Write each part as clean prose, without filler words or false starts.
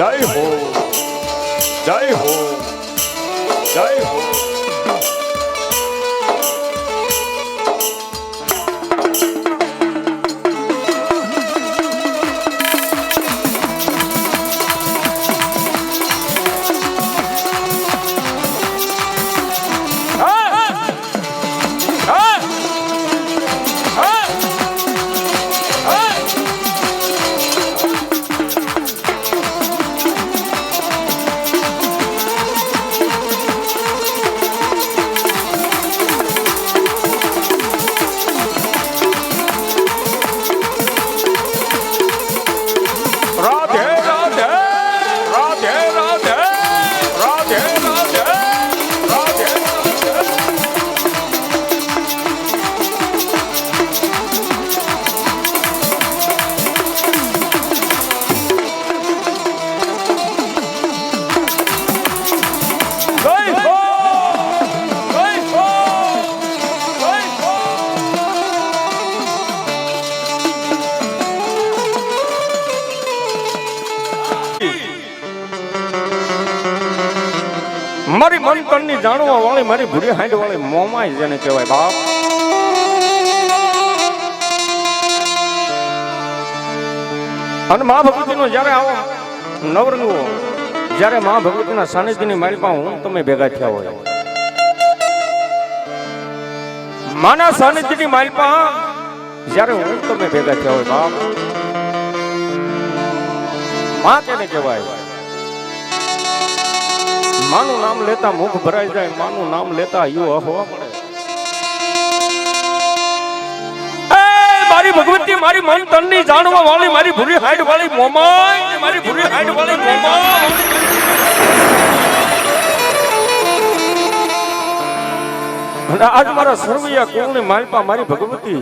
જય હો જય હો જય હો મારી મન તનની જાણવા વાળી મારી ભૂરી હાંડ વાળી મોમાય જેને કહેવાય બાપ. અને મા ભગવતીનો જ્યારે આવો નવરંગો જ્યારે મા ભગવતીના સાનિધ્યની માલિપા હું તમે ભેગા થયા હોય, માના સાનિધ્યની માલિપા જ્યારે હું તમે ભેગા થયા હોય બાપ, મા કેને કહેવાય? માનું નામ લેતા મુખ ભરાઈ જાય, માનું નામ લેતા યુ હવા મળે. મારી ભગવતી મારી મન તનની જાણવા વાળી મારી ભૂરી હાઈટ વાળી મોમાય, મારી ભૂરી હાઈટ વાળી મોમાય. અને આજ મારા સર્વૈયા કુળની માલપા મારી ભગવતી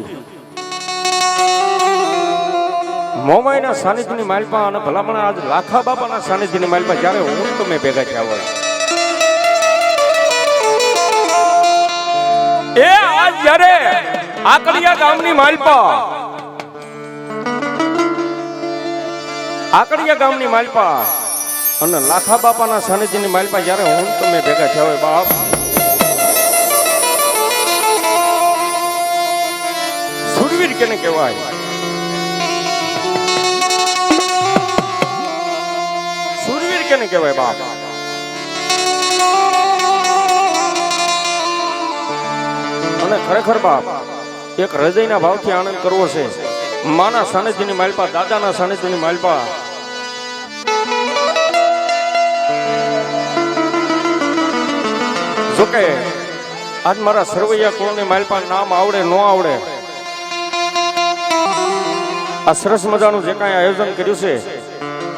મોમાઈના સાનિધ્યની માલપા અને ભલામણ આજ લાખા બાપાના સાનિધ્યની માલપા જ્યારે હું તમે ભેગા થયા હોય, એ આજ જ્યારે આકડિયા ગામની માલપા આકડિયા ગામની માલપા અને લાખા બાપાના સાનિધ્યની માલપા જ્યારે હું તમે ભેગા થયા હોય બાપ, સુરવીર કેને કહેવાય? સુરવીર કેને કહેવાય બાપ? અને ખરેખર બાપ એક હૃદયના ભાવથી આનંદ કરવો છે. માના સાનિધ્યની માલપા, દાદાના સાનિધ્યની માલપા જોકે આજ મારા સર્વૈયા કુળની માલપા નામ આવડે ન આવડે, આ સરસ મજાનું જે કાંઈ આયોજન કર્યું છે,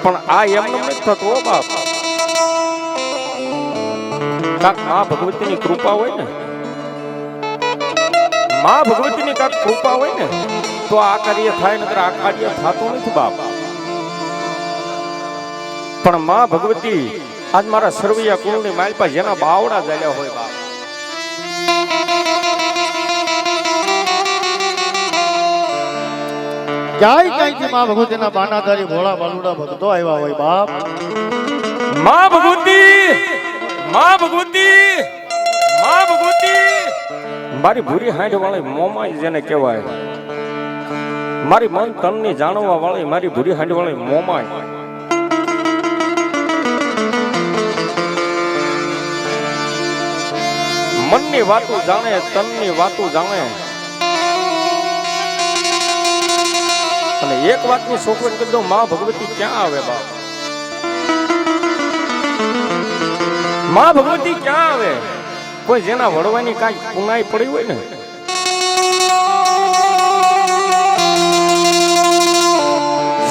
પણ આ એમને નથી થતું હો બાપ. કાક મા ભગવતીની કૃપા હોય ને, મા ભગવતીની કાક કૃપા હોય ને તો આ કાર્ય થાય, નકર આ કાર્ય થતું નથી બાપ. પણ મા ભગવતી આજ મારા સર્વૈયા કુળની માલપા જેના બાવડા ચાલ્યા હોય બાપ, ક્યાંયથી મા ભગવતીના બાનાધારી ભોળા બાલુડા ભક્તો આવ્યા હોય બાપ. મા ભગવતી, મા ભગવતી, મા ભગવતી મારી ભૂરી હાંડ વાળી મોમાઈ જેને કહેવાય, મારી મન તનની જાણવા વાળી મારી ભૂરી હાંડ વાળી મોમાઈ. મનની વાતો જાણે, તનની વાતો જાણે. અને એક વાતની સોખવટ કરી દઉં, મા ભગવતી ક્યાં આવે બાપ? મા ભગવતી ક્યાં આવે? કોઈ જેના વડવાની કાંઈ પુનાઈ પડી હોય ને,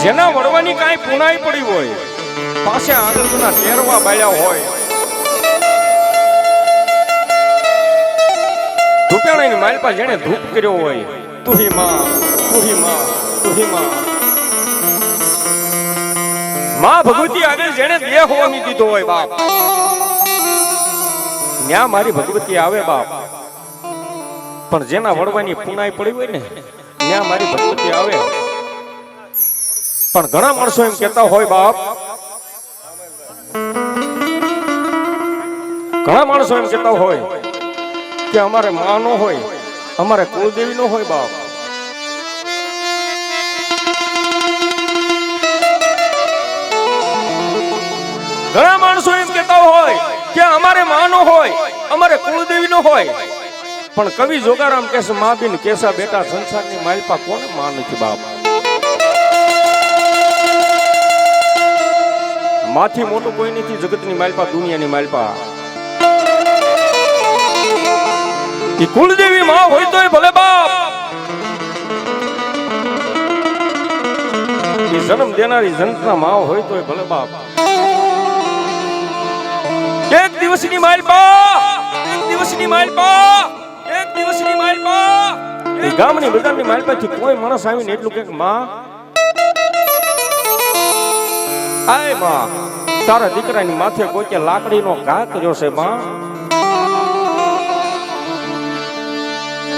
જેના વડવાની કાંઈ પુનાઈ પડી હોય, પાસે આનંદના ટેરવા બાળ્યા હોય, ધૂપ્યાણાની માલપા જેને ધૂપ કર્યો હોય, તુહી માં, તુહી માં, તુહી માં. મા ભગવતી આગળ જેને દેહ હોમી દીધો હોય બાપ, ન્યા મારી ભગવતી આવે બાપ. પણ જેના વડવાની પુનાઈ પડી હોય ને, ન્યા મારી ભગવતી આવે. પણ ઘણા માણસો એમ કહેતા હોય બાપ, ઘણા માણસો એમ કહેતા હોય કે અમારે માં નો હોય, અમારે કુળદેવી નો હોય બાપ. ઘણા માણસો એમ કહેતા હોય કે અમારે માં નો હોય, અમારે કુળદેવી નો હોય. પણ કવિ જોગારામ કહેશે મા બિન કેસા બેટા સંસારની માલપા કોને માં નથી બાપ. માથી મોટું કોઈ નથી જગતની માલપા, દુનિયાની માલપા. ઈ કુળદેવી માં હોય તોય ભલે બાપ, ઈ જન્મ દેનારી જનતા માં હોય તોય ભલે બાપ. એક દિવસની માલપા, એક દિવસની માલપા, એક દિવસની માલપા. ઈ ગામની બજારની માલપાથી કોઈ માણસ આવીને એટલું કે માં, આય માં, તારા દીકરાની માથે કોઈ લાકડીનો ઘા કર્યો છે માં.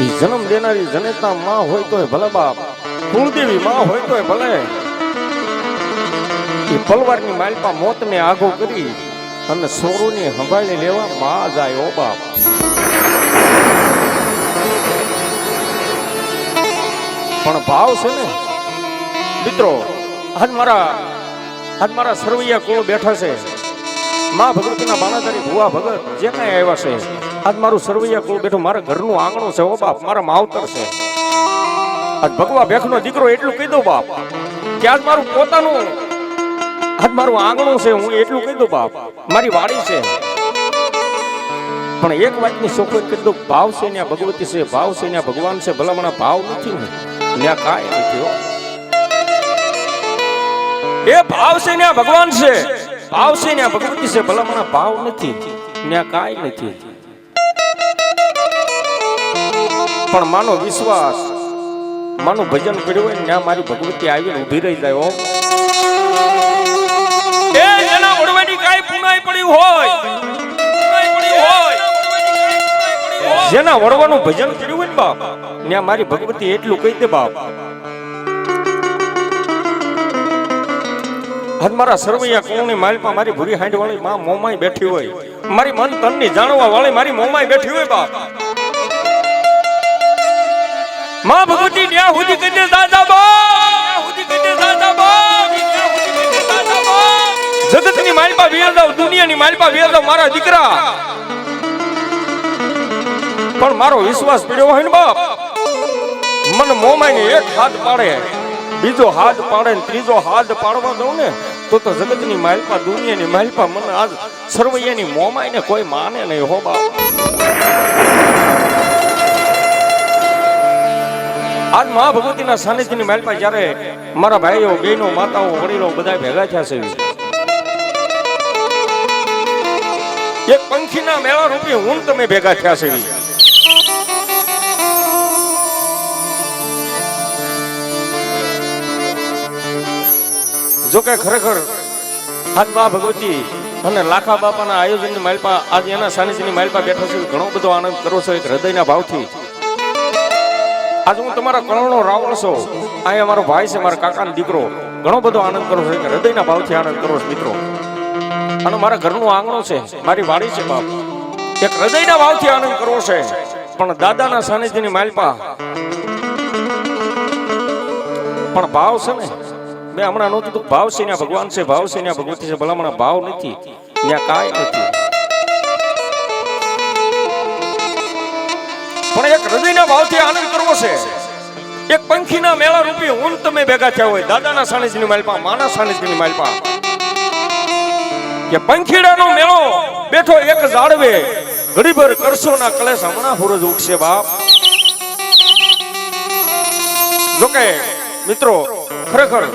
ઈ જન્મ દેનારી જનેતા માં હોય તોય ભલે બાપ, કુળદેવી માં હોય તોય ભલે. ઈ પલવારની માલપા મોતને આગો કરી અને સોરુની સંભાળી લેવા માં જાય ઓ બાપ. પણ ભાવ છે ને મિત્રો, આજ મારા સરવૈયા કુળ બેઠા છે, માં ભગવતીના બાણાધારી ભુવા ભગત જે કઈ આવ્યા છે. આજ મારું સરવૈયા કુળ બેઠું, મારા ઘરનું આંગણું છે ઓ બાપ, મારા માવતર છે. આજ ભગવા બેખનો દીકરો એટલું કહી દઉં બાપ કે આજ મારું પોતાનું, આજ મારું આંગણું છે, હું એટલું કહી દઉં બાપ, મારી વાડી છે. પણ એક વાતની ચોખવટ કરી દઉં, ભાવ છે ને ભગવતી છે, ભાવ છે ને ભગવાન છે, ભલામણા ભાવ નથી ને ત્યાં કાંઈ નથી. એ ભાવ છે ને ભગવાન છે, ભાવ છે ને ભગવતી છે, ભલામણા ભાવ નથી ત્યાં કાંઈ નથી. પણ માનો વિશ્વાસ, માનું ભજન કર્યું હોય ને ત્યાં મારી ભગવતી આવીને ઊભી રહી જાય હો. એ જેના વડવાની કાંઈ પુનાઈ પડી હોય, જેના વડવાનું ભજન કર્યું હોય ને બાપ, ત્યાં મારી ભગવતી એટલું કહી દે બાપ. આજ મારા સરવૈયા કોની માલપા મારી ભૂરી હાંડ વાળી માં મોમાઈ બેઠી હોય, મારી મન તનની જાણવા વાળી મારી મોમાઈ બેઠી હોય બાપ. માં ભગવતી ન્યા હુધી કહી દે દાદા બાપ, હુધી કહી દે દાદા બાપ, જગતની માલપા વેર દઉં, દુનિયાની માલપા વેર દઉં મારા દીકરા. પણ મારો વિશ્વાસ પીડ્યો હોય ને બાપ, મન મોમાઈને એક હાથ પાડે, બીજો હાથ પાડે ને ત્રીજો હાથ પાડવા દઉં ને તો જગતની માલપા, દુનિયાની માલપા મને આજ સરવૈયાની મોમાઈને કોઈ માને નહીં હો બાપ. આજ મા ભગવતીના સાનિધ્યની માલપા જ્યારે મારા ભાઈઓ, બહેનો, માતાઓ, વડીલો બધા ભેગા થયા છે, એક પંખીના મેળા રૂપી હું તમે ભેગા થયા છે. જો કે ખરેખર આજ મા ભગવતી અને લાખા બાપાના આયોજનની માલપા, આજ એના સાનિધ્યની માલપા બેઠો છે, ઘણો બધો આનંદ કરો છો એક હૃદયના ભાવથી. આજ હું તમારા કણનો રાવણ છું, અહીંયા મારો ભાઈ છે, મારા કાકાનો દીકરો, ઘણો બધો આનંદ કરો છો એક હૃદયના ભાવથી આનંદ કરો છો મિત્રો. અને મારા ઘરનું આંગણું છે, મારી વાડી છે બાપ, એક હૃદયના ભાવથી આનંદ કરવો છે. પણ દાદાના સાનિધ્યની માલપા પણ ભાવ છે ને, મેં હમણાં નહોતું કીધું, ભાવ છે ને ભગવાન છે, ભાવ છે ને ભગવતી છે, ભલામણા ભાવ નથી ત્યાં કાંઈ નથી. પણ એક હૃદયના ભાવથી આનંદ કરવો છે. એક પંખીના મેળા રૂપી હું તમે ભેગા થયા હોય, દાદાના સાનિધ્યની માલપા, માના સાનિધ્યની માલપા, કે પંખીડાનો મેળો બેઠો એક ઝાડવે, ઘડીભર કરશો ના કલેશ હમણાં સૂરજ ઉગશે બાપ. જોકે મિત્રો ખરેખર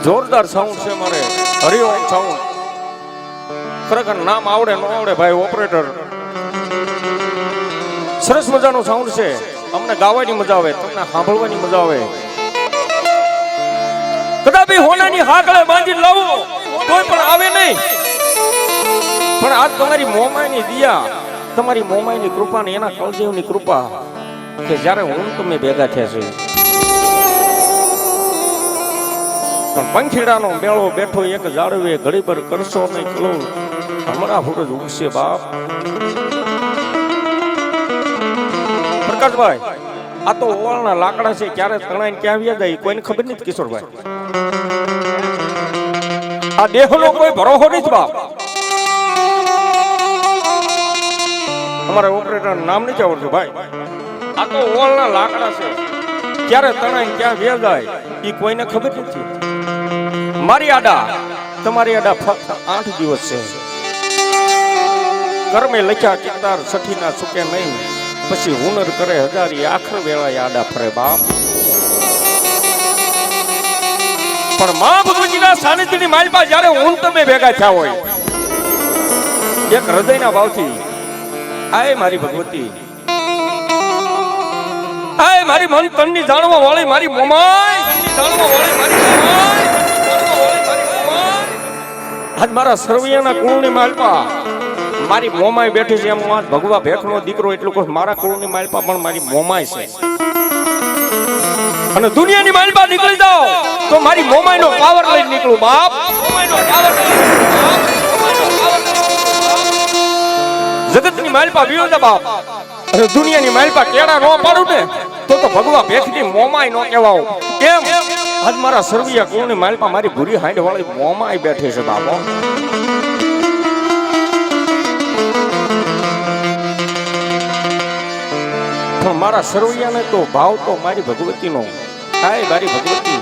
જોરદાર સાઉન્ડ છે મારે, હરિઓમ સાઉન્ડ. ખરેખર નામ આવડે ન આવડે ભાઈ ઓપરેટર, સરસ મજાનું સાઉન્ડ છે. અમને ગાવાની મજા આવે, તમને સાંભળવાની મજા આવે. કદાપી હોનાની હાકળે બાંધી લાવો તોય પણ આવે નહીં. પણ આજ તમારી મોમાઈની દિયા, તમારી મોમાઈની કૃપા ને એના કળદેવની કૃપા કે જ્યારે હું તમે ભેગા થયા છે, પણ પંખીડાનો મેળો બેઠો એક જાળવે ઘડી પર કરશો નહીં કલું હમણાં ફૂટ જ ઉગશે બાપ. પ્રકાશભાઈ આ તો ઓવાળના લાકડા છે, ક્યારે તણાઈને ક્યાં આવ્યા જાય કોઈને ખબર નથી કિશોરભાઈ. આ દેહનો કોઈ ભરોસો નથી બાપ. અમારા ઓપરેટર નામ નથી આવડતું ભાઈ. આ તો ઓવાળના લાકડા છે, ક્યારે તણાઈને ક્યાં વ્યા જાય એ કોઈને ખબર નથી. મારી આડા તમારી આડા ફક્ત 8 દિવસ છે. કર્મે લખ્યા કિતાર સઠીના સુકે નહીં, પછી હુનર કરે હજારી આખર વેળા આડા ફરે બાપ. પણ મા ભગવતીના સાનિધ્યની માલપા જ્યારે હું તમે ભેગા થયા હોય એક હૃદયના ભાવથી, આય મારી ભગવતી, આય મારી મન તનની જાણવા વાળી મારી મોમાય, જાણવા વાળી મારી મોમાય, આજ મારા સરવૈયાના કુળની માલપા મારી મોમાય બેઠી છે. એમ આજ ભગવા ભેખનો દીકરો એટલું કહું, મારા કુળની માલપા પણ મારી મોમાય છે. અને દુનિયાની માલપા નીકળી જાઓ તો મારી મોમાયનો પાવર લઈને નીકળું બાપ. મોમાયનો પાવર જગતની માલપા વિયોજા બાપ. અને દુનિયાની માલપા કેડા નો પાડું ને તો ભગવા ભેખની મોમાય નો કહેવાઓ. કેમ આજ મારા સરવૈયા કુળની માલપા મારી ભૂરી હાંડ વાળી મોમાય બેઠી છે બાપો. મારા સરવૈયાને તો ભાવ તો મારી ભગવતીનો. હાય મારી ભગવતી,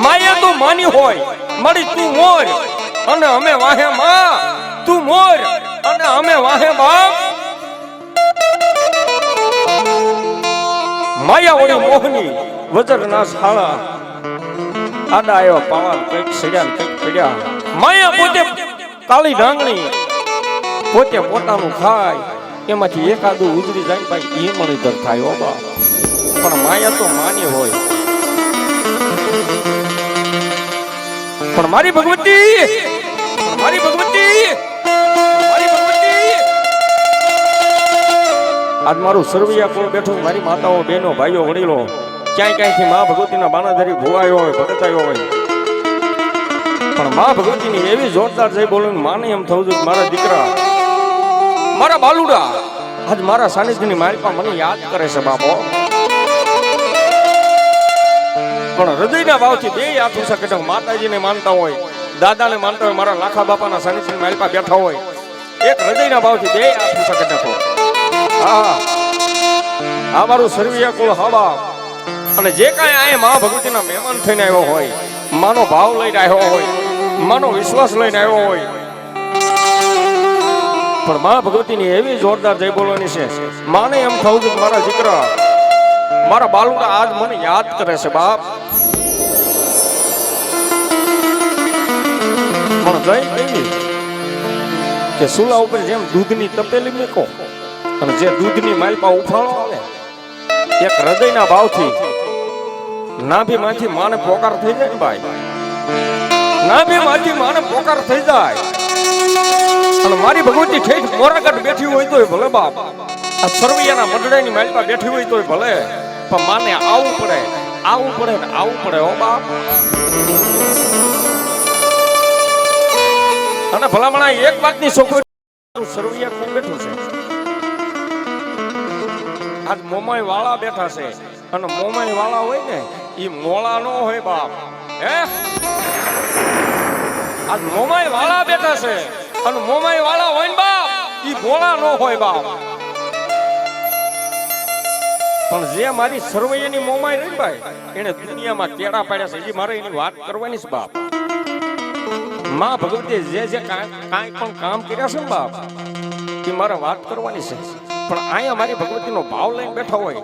માયા તો માની હોય મારી તું મોર અને અમે વાહે માં, તું મોર અને અમે વાહે બાપ. માયા વળી મોહની વજરના શાળા આડા આવ્યા પાવા, કંઈક સડ્યા ને કંઈક પડ્યા. માયા પોતે કાળી ડાંગણી, પોતે પોતાનું ખાય, એમાંથી એકાદું ઉજળી જાય ભાઈ એ મણીધર થાય હો બા. પણ માયા તો માની હોય. પણ મારી ભગવતી, મારી ભગવતી, મારી ભગવતી, આજ મારું સરવૈયા કોળ બેઠું, મારી માતાઓ બહેનો ભાઈઓ વડીલો ક્યાંય ક્યાંયથી મા ભગવતીના બાણાધારી ભુવાયો હોય, ભગતાયો હોય. પણ મા ભગવતીની એવી જોરદાર જઈ બોલું માને એમ થવું જોઈએ મારા દીકરા, મારા બાલુડા આજ મારા સાનિધ્યની માલપા મને યાદ કરે છે બાપો. પણ હૃદયના ભાવથી બે હાથ ઊંચા કરે. માતાજીને માનતા હોય, દાદાને માનતા હોય, મારા લાખા બાપાના સાનિધ્યની માલપા બેઠા હોય, એક હૃદયના ભાવથી બે હાથ ઊંચા કરી નાખો. હા આ મારું સરવૈયા કુળ હવા. અને જે કાંઈ આ મા ભગવતીના મહેમાન થઈને આવ્યો હોય, માનો ભાવ લઈને આવ્યો હોય, માનો વિશ્વાસ લઈને આવ્યો હોય, પણ મા ભગવતીની એવી જોરદાર જય બોલવાની છે માને એમ થવું કે મારા દીકરા, મારા બાલુડા આજ મને યાદ કરે છે બાપ. પણ જય કેવી કે સુલા ઉપર જેમ દૂધની તપેલી મૂકો અને જે દૂધની માલપા ઉફાળો આવે, એક હૃદયના ભાવથી નાભીમાંથી માને પોકાર થઈ જાય ને ભાઈ, નાભીમાંથી માને પોકાર થઈ જાય. અને મારી ભગવતી ઠેઠ મોરાગઢ બેઠી હોય તોય ભલે બાપ, આ સરવૈયાના મંડળાની માલપા બેઠી હોય તોય ભલે, પણ માને આવવું પડે, આવવું પડે ને આવવું પડે હો બાપ. અને ભલામણા એક વાતની છોકરી સરવૈયા કોણ બેઠું છે, આજ મોમાઈ વાળા બેઠા છે. અને મોમાઈ વાળા હોય ને ઈ મોળા નો હોય બાપ. હે આજ મોમાઈ વાળા બેઠા છે અને મોમાઈ વાળા હોય ને બાપ ઈ મોળા નો હોય બાપ. પણ જે મારી સરવૈયાની મોમાઈ રહી ભાઈ, એને દુનિયામાં કેડા પાડ્યા છે, હજી મારે એની વાત કરવાની છે બાપ. માં ભગવતી જે કાંઈ પણ કામ કર્યા છે ને બાપ, એ મારે વાત કરવાની છે. પણ અહીંયા મારી ભગવતીનો ભાવ લઈને બેઠા હોય,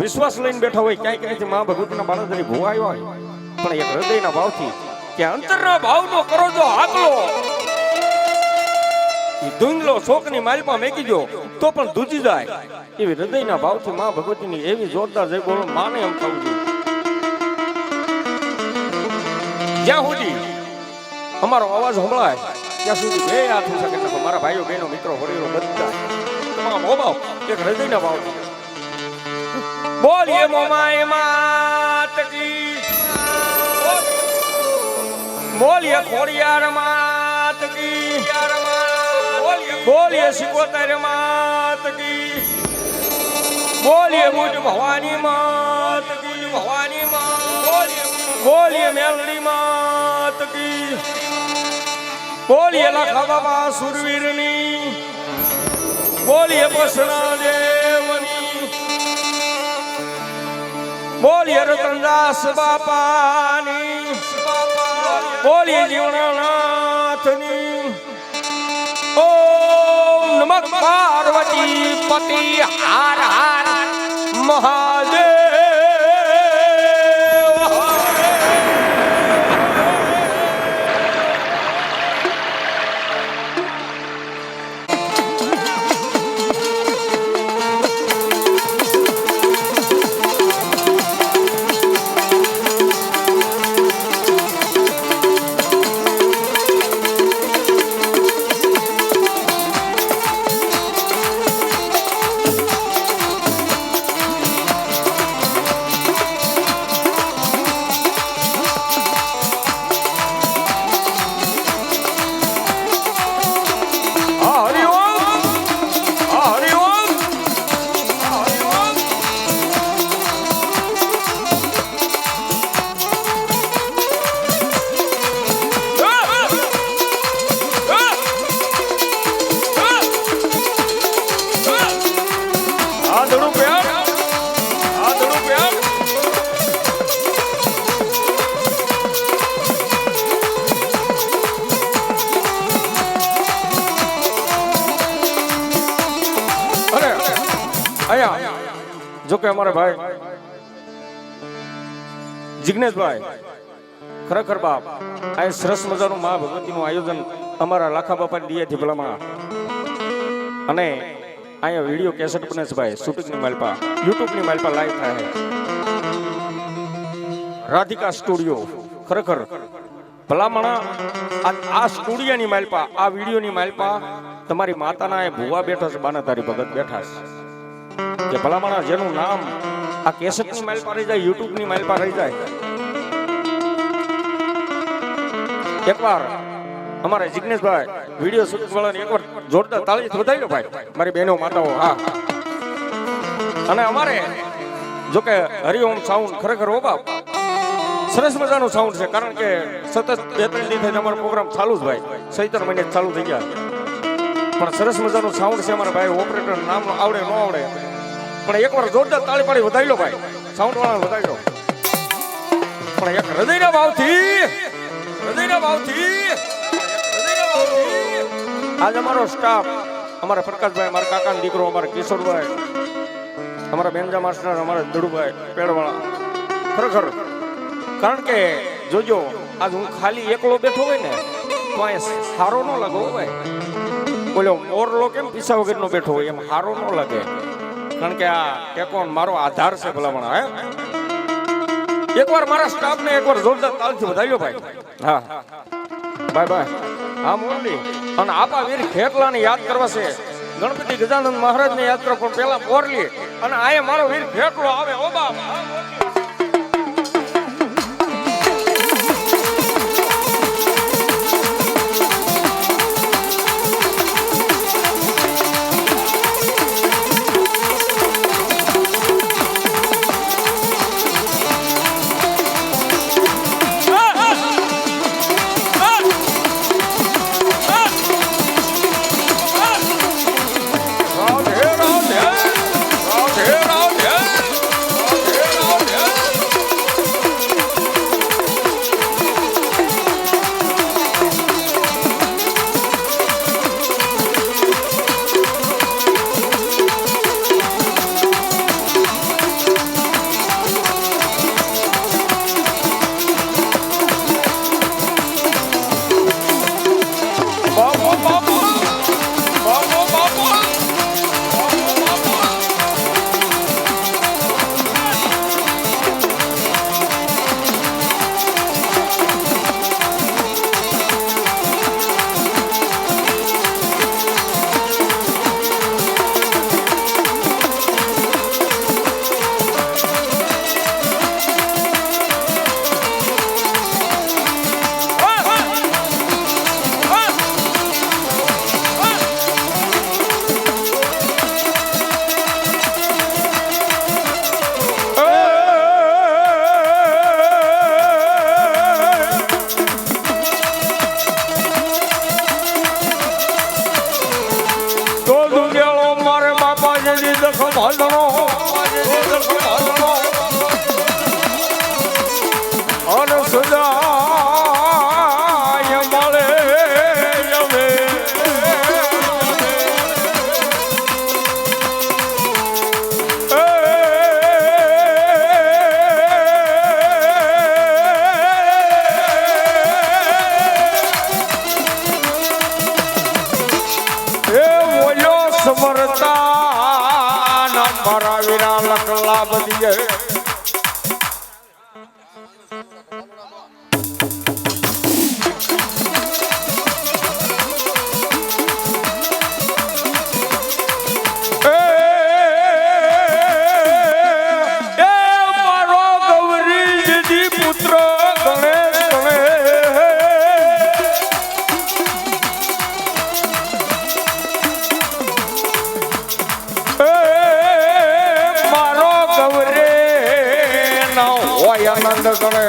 વિશ્વાસ લઈને બેઠા હોય, ક્યાંય ક્યાંયથી મા ભગવતીના બાળાધારી ભૂવા આવ્યા હોય, પણ એક હૃદયના ભાવથી કે અંતરના ભાવનો કરો જો હાકલો, ધૂંધલો શોકની માલપા મેકી દો તો પણ ધૂજી જાય. એવી હૃદયના ભાવથી મા ભગવતીની એવી જોરદાર જય બોલો માને એમ થવું જોઈએ. જ્યાં સુધી અમારો અવાજ સંભળાય ત્યાં સુધી બે હાથ ઊંચા કરી નાખો. મારા ભાઈઓ બહેનો મિત્રો વડીલો બધા તમામ હોબાવ એક હૃદયના ભાવથી બોલીએ મોમાઈ માત કી. બોલીએ ખોડિયાર માત કી બોલીએ સિકોતર માત કી બોલીએ બુજ ભવાની માત કી બોલીએ મેલડી માત કી બોલીએ લખા બાબા સુરવીરની બોલીએ બસણા દેવની બોલીએ રતનદાસ બાપાની બોલીએ જીવનાનાથની ઓમ નમઃ પાર્વતી પતિ હાર હાર મહાદેવ જો કે અમારા ભાઈ જિગ્નેશભાઈ ખરેખર બાપ આ સરસ મજાનું મા ભગવતીનું આયોજન અમારા લાખા બાપાની દિયાથી ભલામાં અને અહીંયા વિડીયો કેસેટ બને છે ભાઈ શૂટિંગની માલપા યુટ્યુબની માલપા લાઈવ થાય રાધિકા સ્ટુડિયો ખરેખર ભલામણા આ સ્ટુડિયોની માલપા આ વિડીયોની માલપા તમારી માતાના એ ભુવા બેઠા છે બાના તારી ભગત બેઠા છે કે ભલામણા જેનું નામ આ કેસેટની માઇલ પર રહી જાય યુટ્યુબની માઇલ પર રહી જાય એકવાર અમારે જિગ્નેશભાઈ વિડીયો શૂટિંગ વાળાને એકવાર જોરદાર તાળીથી વધાવી લો ભાઈ મારી બહેનો માતાઓ હા અને અમારે જો કે હરિઓમ સાઉન્ડ ખરેખર ઓ બાપ સરસ મજાનું સાઉન્ડ છે કારણ કે સતત 2-3 દિવસ અમારો પ્રોગ્રામ ચાલુ જ ભાઈ 17 મહિને ચાલુ થઈ ગયા પણ સરસ મજાનું સાઉન્ડ છે અમારા ભાઈ ઓપરેટર નામ આવડે ન આવડે પણ એકવાર જોરદાર તાળી પાડી વધાવી લો ભાઈ સાઉન્ડ વાળા વધાવી લો પણ એક હૃદયના ભાવથી આજ અમારો સ્ટાફ અમારા પ્રકાશભાઈ મારા કાકાનો દીકરો અમારા કિશોરભાઈ અમારા બેનજા માસ્ટર અમારા દડુભાઈ પેડવાળા ખરેખર કારણ કે જોજો આજ હું ખાલી એકલો બેઠો હોય ને તો અહીંયા સારો ન લાગે ભાઈ બોલો મોરલો કેમ પીસા વગરનો બેઠો હોય એમ સારો ન લાગે કારણ કે આ ટેકોન મારો આધાર છે ભલામણા હે એકવાર મારા સ્ટાફ ને એકવાર જોરદાર તાળથી વધાવ્યો ભાઈ હા બાય બાય હા મોરલી અને આપા વીર ખેટલાને યાદ કરવા છે ગણપતિ ગજાનંદ મહારાજને યાદ કરો પણ પેલા મોરલી અને આયે મારો વીર ખેટલો આવે ઓ બાપ રાધે રાધે રાધે રાધે લાભ દીએ આનંદ ગણે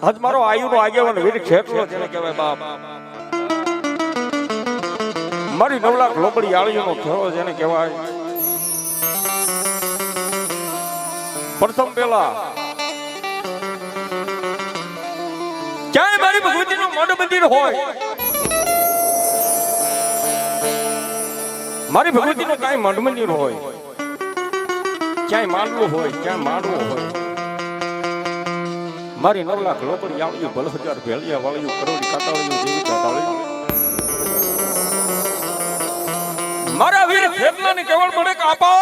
આજ મારો આયુનો આગેવાન વીર ખેતલો જેને કહેવાય બાપ મારી 9 લાખ લોબડી આળીનો ખેડો જેને કહેવાય પ્રથમ પેલા ક્યાંય મારી ભગવતીનું મઢ મંદિર હોય મારી ભગવતીનું કાંઈ મઢ મંદિર હોય ક્યાંય માંડવું હોય ક્યાંય માંડવું હોય મારી 9 લાખ લોબડી આળીયું બલહજાર ભેલિયા વાળીયું કરોડી કાતાળીયું જેવી કાતાળીયું મારા વીર ખેતલાની કેવળ મને કાપા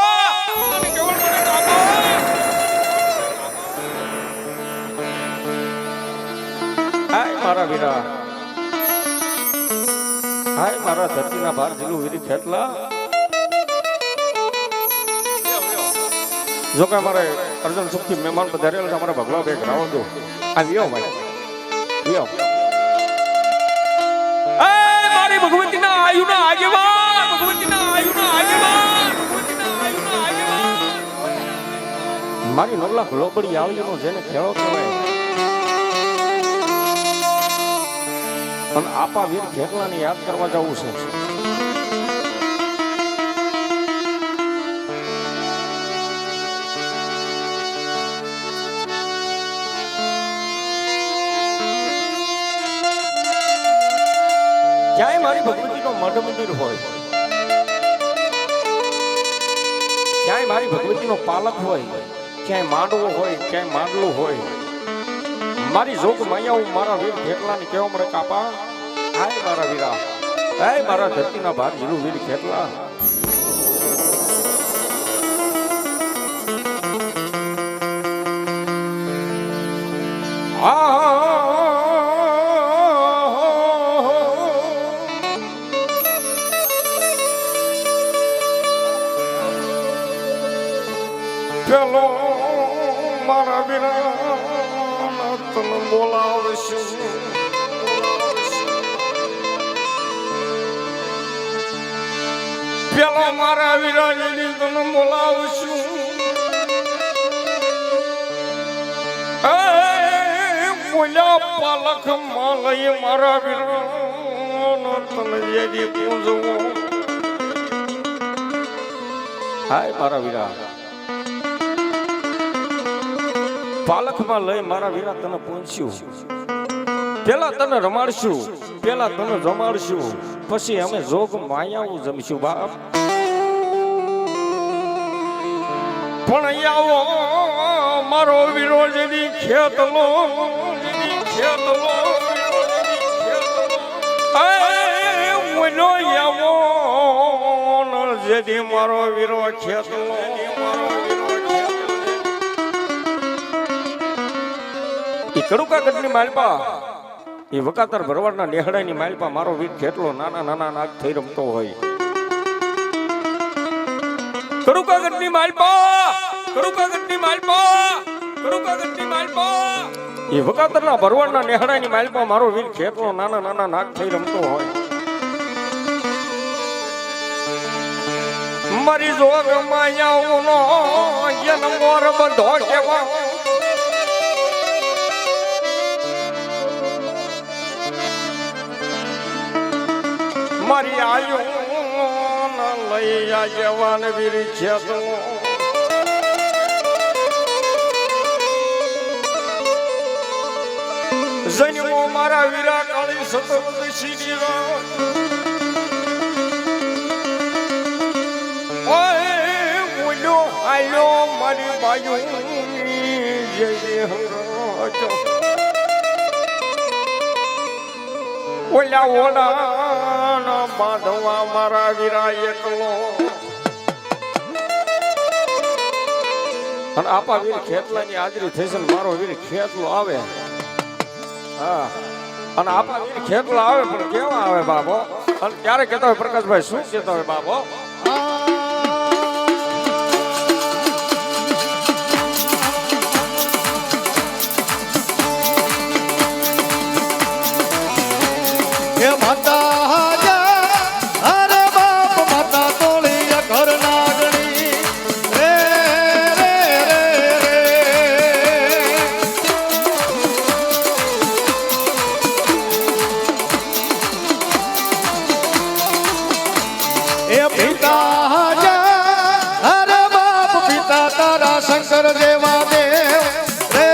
હાય મારા વીરા હાય મારા ધરતીના ભાર જીલું વીર ખેતલા જો કે અમારે અર્જુન સુખથી મહેમાન પધારેલ છે અમારા ભગવા બે ગ્રાઉન્ડ દો આ વિયો ભાઈ વિયો એ મારી ભગવતીના આયુના આગેવાન ભગવતીના આયુના આગેવાન મારી 9 લાખ લોબડી આવીનો જેને ખેડો કહેવાય અને આપા વીર ખેતલાને યાદ કરવા જવું છે ક્યાંય મારી ભગવતીનો મઢ મંદિર હોય ક્યાંય મારી ભગવતીનો પાલક હોય ક્યાંય માંડવો હોય ક્યાંય માંડલું હોય મારી જોગ માયાઓ મારા વીર ખેતલાને કેવા મળે કાપા હાય મારા વીરા હાય મારા ધરતીના ભાર જીલું વીર ખેતલા પેલો મારા વીરા તને બોલાવશું પેલો મારા વીરાની તને બોલાવશું બોલ્યા પાલખ માં લઈ મારા વીરા તને જેદી પૂજવો હાય મારા વીરા પાલખમાં લઈ મારા વીરા તને પૂછ્યું પેલા તને રમાડશું પેલા તને જમાડશું પછી અમે જોગ માયાઓ જમીશું બાપ પણ આવો મારો વીરો જેદી ખેતલો બોલો આવો જેદી મારો વીરો ખેતલો કડુકા ગઢની માલપા એ વકાતર ભરવાડના નેહડાની માલપા મારો વીર કેટલો નાના નાના નાગ થઈ રમતો હોય. કડુકાગઢની માલપા, કડુકાગઢની માલપા, કડુકાગઢની માલપા. એ વકાતરના ભરવાડના નેહડાની માલપા મારો વીર કેટલો નાના નાના નાગ થઈ રમતો હોય. મારી જોગ માયાઓનો જન્મોર બંધો કેવા મારી આયુ લઈ આ જવાન વીર છે તો જન્મો મારા વીરા કાળી સતત સીડી આયો મારી બાજુ ઓલા ઓલા બાંધવા મારા વીરા એકલો. અને આપા વીર ખેતલાની હાજરી થશે ને મારો વીર ખેતલો આવે. હા, અને આપા વીર ખેતલો આવે પણ કેવા આવે બાબો? અને ક્યારે કહેતા હોય પ્રકાશભાઈ, શું કહેતા હોય બાબો? હે માતા જા અરે બાપ માતા તોળી ઘર નાગણી રે રે રે રે એ પિતા જા અરે બાપ પિતા તારા શંકર દેવા દેવ રે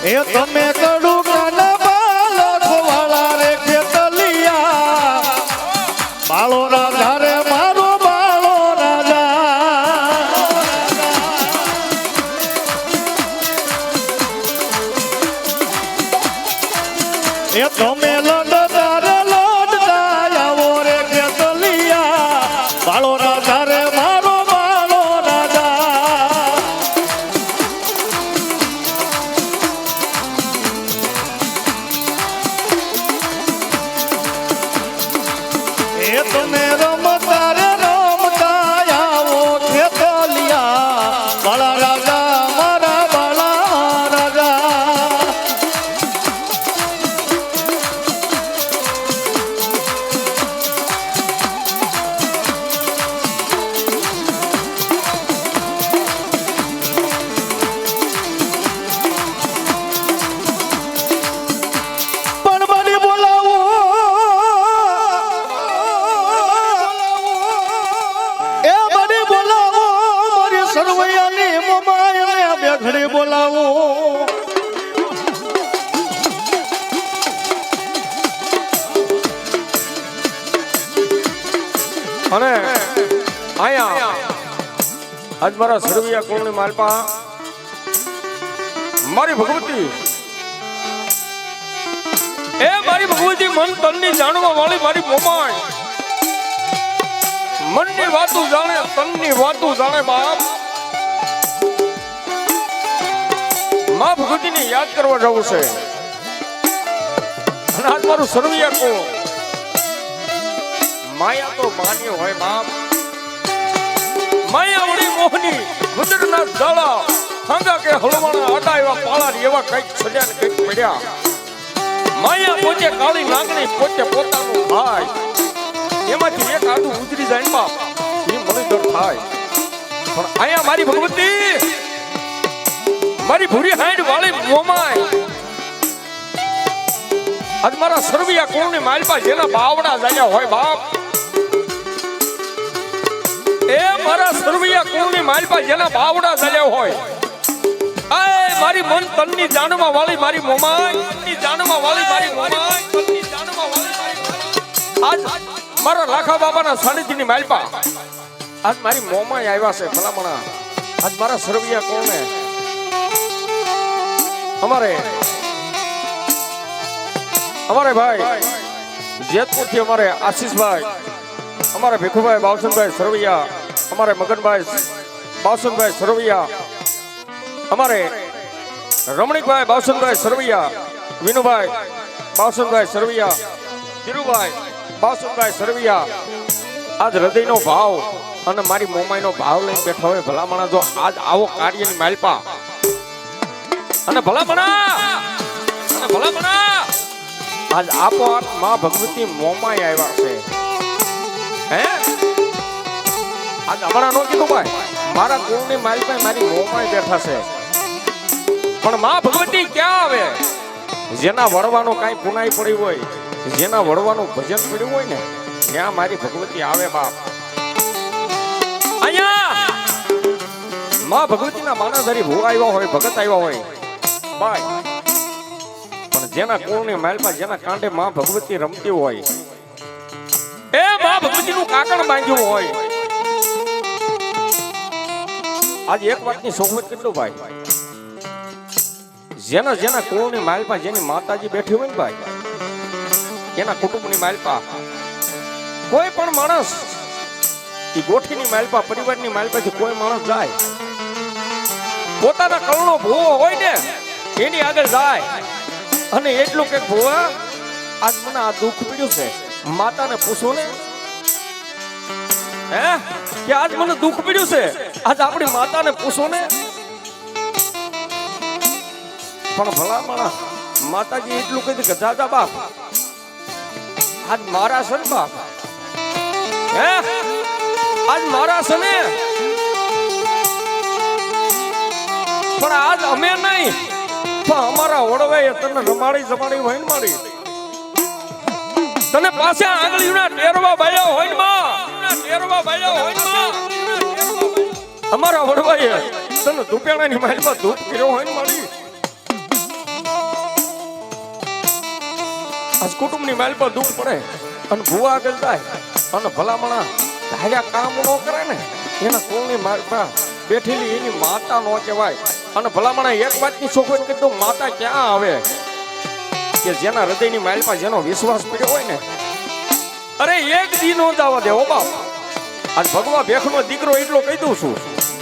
એ તમે કડું કાના બાલક વાળા રે ખેતલિયા બાળો રાજા રે મારો બાળો રાજા. એ તમે લડતા રે લડતા આવો રે ખેતલિયા બાળો રાજા રે મારો બાળો રાજા. એ તમે રમતા રે રમતા આવો ખેતલિયા બાળા રાજા મારા બાળા રાજા. પણ બની બોલાવો સરવૈયાની મમાયને બેઘડી બોલાવો. અને આયા આજ મારા સરવૈયા કોળની માલપા મારી ભગવતી, એ મારી ભગવતી મન તનની જાણવા વાળી મારી મોમાય મનની વાતું જાણે તનની વાતું જાણે બાપ. માં ભગવતીને યાદ કરવા જવું છે. અને આજ મારું સરવૈયા કોળ માયા તો માન્ય હોય બાપ. માયા વળી મોહની રુદ્રના દાળા હાંગા કે હળવાણા આડા એવા પાળા એવા કઈક સજા ને કઈક પડ્યા. માયા પોતે કાળી નાગણી પોતે પોતાનું ભાઈ એમાંથી એક આદુ ઉતરી જાય ને બાપ એ મને ડર થાય. પણ અહીંયા મારી ભગવતી મારી ભૂરી હાંડ વાળી મોમાય આજ મારા સરવિયા કોણની માલપા જેના બાવડા જાયા હોય બાપ એ મારા સરવિયા કોણની માલપા જેના બાવડા જાયા હોય આય મારી મન તનની જાનમાં વાળી મારી મોમાય તનની જાનમાં વાળી મારી મોમાય તનની જાનમાં વાળી મારી આજ મારા લાખા બાબાના સાનિધ્યની માલપા આજ મારી મોમાય આવ્યા છે ભલામણા આજ મારા સરવિયા કોણે અમારે ભાઈ જેતપુરથી અમારે આશીષભાઈ અમારે ભીખુભાઈ બાવસનભાઈ સરવૈયા અમારે મગનભાઈ બાવસનભાઈ સરવૈયા અમારે રમણીકભાઈ બાવસનભાઈ સરવૈયા વિનુભાઈ બાવસનભાઈ સરવૈયા ધીરુભાઈ બાવસનભાઈ સરવૈયા આજ હૃદયનો ભાવ અને મારી મોમાઈનો ભાવ લઈને બેઠા હોય ભલામણા જો આજ આવો કાર્યની માલપા અને ભલામણા આજ આપોઆપ માં ભગવતી મોમાઈ આવ્યા છે હે આજ અમારા નો કીધું ભાઈ મારા કુળની માલપા મારી મોમાઈ બેઠા છે પણ માં ભગવતી ક્યાં આવે જેના વડવાનો કાંઈ પુનાઈ પડી હોય જેના વડવાનું ભજન પડ્યું હોય ને ત્યાં મારી ભગવતી આવે બાપ અહીંયા માં ભગવતીના માનાધારી ભૂ આવ્યા હોય ભગત આવ્યા હોય ભાઈ પણ જેના કુળની માલપા જેના કાંઠે માં ભગવતી રમતી હોય એ માં ભગવતીનું કાકણ બાંધ્યું હોય આજે એક વાતની સોગવત કેટલું ભાઈ જેના કુળની માલપા જેની માતાજી બેઠી હોય ને ભાઈ એના કુટુંબની માલપા કોઈ પણ માણસ એ ગોઠીની માલપા પરિવારની માલપાથી કોઈ માણસ જાય પોતાના કળનો ભૂવો હોય ને એની આગળ જાય અને એટલું કે ભૂવા આજ મને આ દુઃખ પડ્યું છે માતાને પૂછો ને હે કે આજ મને દુઃખ પડ્યું છે આજ આપણી માતાને પૂછો ને પણ ભલામણા માતાજી એટલું કહી કે દાદા બાપ આજ મારા છે ને બાપ હે આજ મારા છે ને પણ આજ અમે નહીં પણ અમારા ઓળવાએ તને રમાડી જમાડી હોય ને મારી તને પાછા આંગળીના ટેરવા બાળ્યા હોય ને માં ટેરવા બાળ્યા હોય ને માં અમારા ઓળવાએ તને ધૂપેણાની માલમાં ધૂપ કર્યો હોય ને મારી આજ કુટુંબની માલ પર દુઃખ પડે અને ભૂવા આગળ જાય અને ભલામણા ધાર્યા કામ ન કરે ને એના કુળની માલ પર બેઠેલી એની માતા નો કહેવાય અને ભલામણા એક વાતની સોગવત કીધું માતા ક્યાં આવે કે જેના હૃદયની માલપા જેનો વિશ્વાસ પડ્યો હોય ને અરે એક દી નો જવા દે ઓ બાપ આજ ભગવા ભેખનો દીકરો એટલો કહી દઉં છું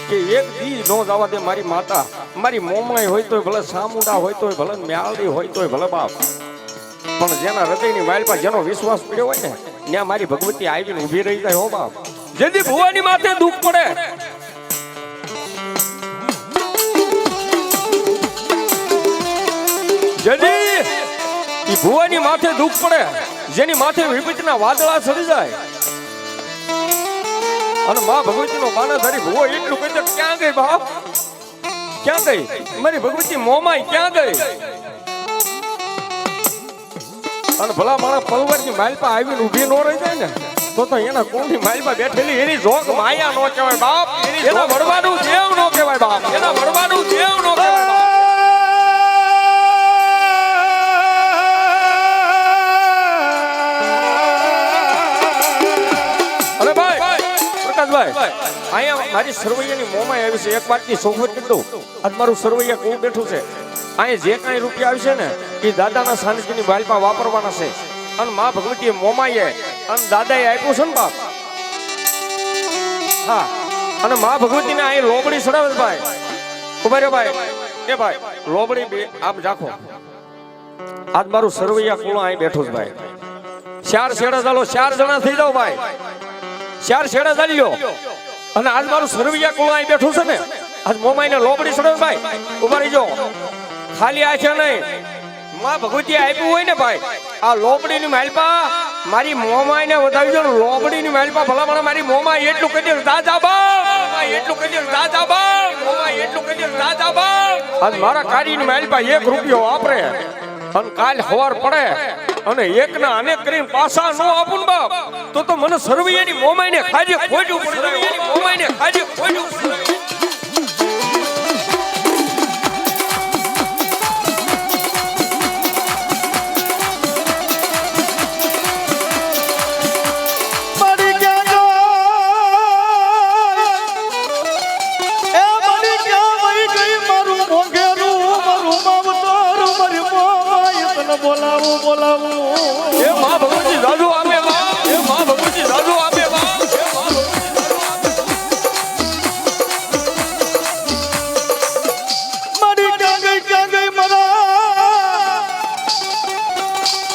કે એક દી નો જવા દે મારી માતા મારી મોમાઈ હોય તોય ભલે સામુંડા હોય તોય ભલે મ્યાલડી હોય તોય ભલે બાપ પણ જેના હૃદયની માલપા જેનો વિશ્વાસ પડ્યો હોય ને ત્યાં મારી ભગવતી આવીને ઊભી રહી જાય હો બાપ જેથી ભુવાની માથે દુઃખ પડે જેની ઈ ભુવાની માથે દુઃખ પડે જેની માથે વિપત્તિના વાદળા ચડી જાય અને માં ભગવતીનો માનાધારી ભુવો એટલું કહે ક્યાં ગઈ બાપ ક્યાં ગઈ મારી ભગવતી મોમાઈ ક્યાં ગઈ અને ભલા મારા પલવરની માલપા આવીને ઊભી નો રહી જાય ને તો એના કોણની માલપા બેઠેલી એની જોગ માયા નો કહેવાય બાપ એના વડવાનું દેવ નો કહેવાય બાપ એના વડવાનું દેવ નો કહેવાય બાપ અહીંયા મારી સરવૈયાની મોમાં આવી છે એક વાતની સોગવત કીધું આજ મારું સરવૈયા કોણ બેઠું છે અહીંયા જે કાંઈ રૂપિયા આવશે ને એ દાદાના સાનિધ્યની બાલપા વાપરવાના છે અને માં ભગવતીએ મોમાઈએ અને દાદાએ આપ્યું છે ને બાપ હા અને માં ભગવતીને અહીં લોબડી ચડાવે ભાઈ ઉભા રહ્યો ભાઈ એ ભાઈ લોબડી બે આપ રાખો આજ મારું સરવૈયા કોણ અહીં બેઠું છે ભાઈ ચાર શેડા ચાલો 4 જણા થઈ જાવ ભાઈ 4 શેડા ચાલી લો અને આજ મારું સરવૈયા કોણ અહીં બેઠું છે ને આજ મોમાઈને લોબડી ચડાવે ભાઈ ઉભા રહી જાઓ ખાલી આ છે નહીં માં ભગવતી આપ્યું હોય ને ભાઈ આ લોબડીની માલપા મારી મોમાઈ ને વધાવી દો લોબડી ની માલપા ભલામણ મારી મોમાઈ એટલું કહી દે દાદા બા એટલું કહી દે દાદા બા મોમાઈ એટલું કહી દે દાદા બા આજ મારા કારી ની માલપા 1 રૂપિયો વાપરે અને કાલ હવાર પડે અને એક ના અનેક કરીને પાછા નો આપું ને બાપ તો મને સરવૈયાની મોમાઈ ને ખાજે ખોજવું પડે મોમાઈ ને ખાજે ખોજવું પડે બોલાવું બોલાવું એ માં ભગવતી દાદુ આપે માં એ માં ભગવતી દાદુ આપે માં મારી ક્યાં ગઈ મારા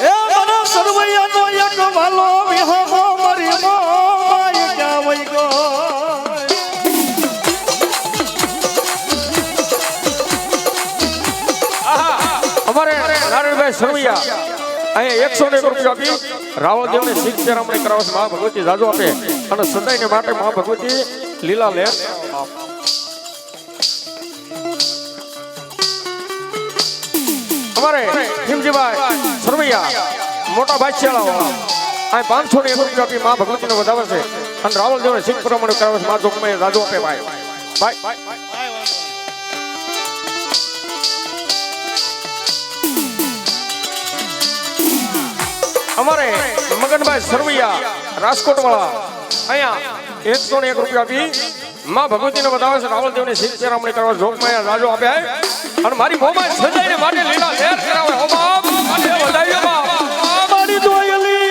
એ મારા સરવૈયાનો એક વાલો વિહો મારી મોય ક્યાં વઈ ગયો અમારે નારાયણભાઈ સરવૈયા અહીંયા 101 રૂપિયા આપી રાવળદેવ ને શીખ ચેરામણી કરાવે છે માં ભગવતી દાદુ આપે અને સદાયને માટે માં ભગવતી લીલા લે અમારે ભીમજીભાઈ સરવૈયા મોટા બાદશાહ આ 501 રૂપિયા આપી માં ભગવતીને વધાવે છે અને રાવળદેવ ને શીખ ચેરામણી કરાવે છે માં જોગમાએ દાદુ આપે ભાઈ અમારે મગનભાઈ સરવૈયા રાજકોટ વાળા અહીંયા 101 રૂપિયા આપી માં ભગવતીને વધાવે છે રાવળદેવ ને શીખ ચેરામણી કરવા જોગમાયા રાજો આપે અને મારી મોમાઈ સજાઈને માટે લીલા લહેર કરાવે હો બાપ માટે વધાવ્યો બાપ મારી દોયલી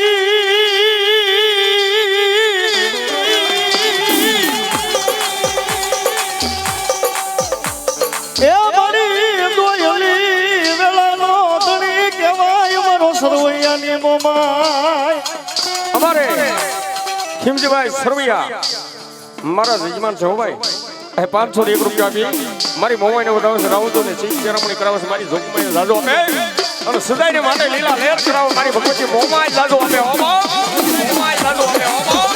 એ મારી દોયલી વેલાનો ધણી કહેવાય મારો સરવૈયાની મોમાઈ અમારે ખીમજીભાઈ સરવૈયા મારા જજમાન છે હો ભાઈ 501 રૂપિયા આપી મારી મોમાઈને વધાવે છે રાવળદેવ ને શીખ ચેરામણી કરાવે છે મારી જોગમાઈને દાદો આપે અને સદાયને માટે લીલા લહેર કરાવે મારી ભગવતી મોમાઈ દાદો આપે હો બાપ મોમાઈ દાદો આપે હો બાપ